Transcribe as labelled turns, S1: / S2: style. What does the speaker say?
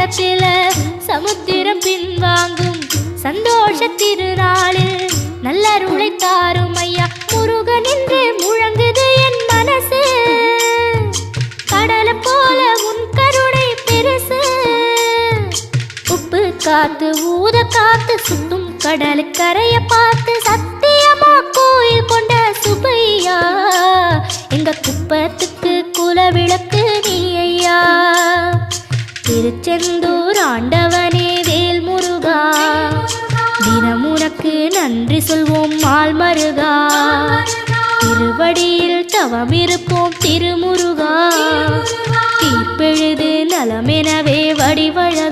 S1: நேரத்தில் சமுத்திரம் பின்வாங்கும் சந்தோஷ திருநாளில் நல்லருளை தாரும் ஐயா முருகன் என்று முழங்குது என் மனசு. கடலை போல உன் கருணை பெருசு. உப்பு காத்து ஊத காத்து சுத்தும் கடலுக்கரைய பார்த்து சத்தியமா கோயில் கொண்ட சுப்பையா எங்க குப்பத்துக்கு குலவிளக்கு நீ ஐயா. திருச்செந்தூர் ஆண்டவனே வேல் முருகா தினம் உனக்கு நன்றி சொல்வோம் மால் மருகா. திருவடியில் தவம் இருப்போம் திருமுருகா. தீர்ப்பெழுது நலமெனவே வடிவழ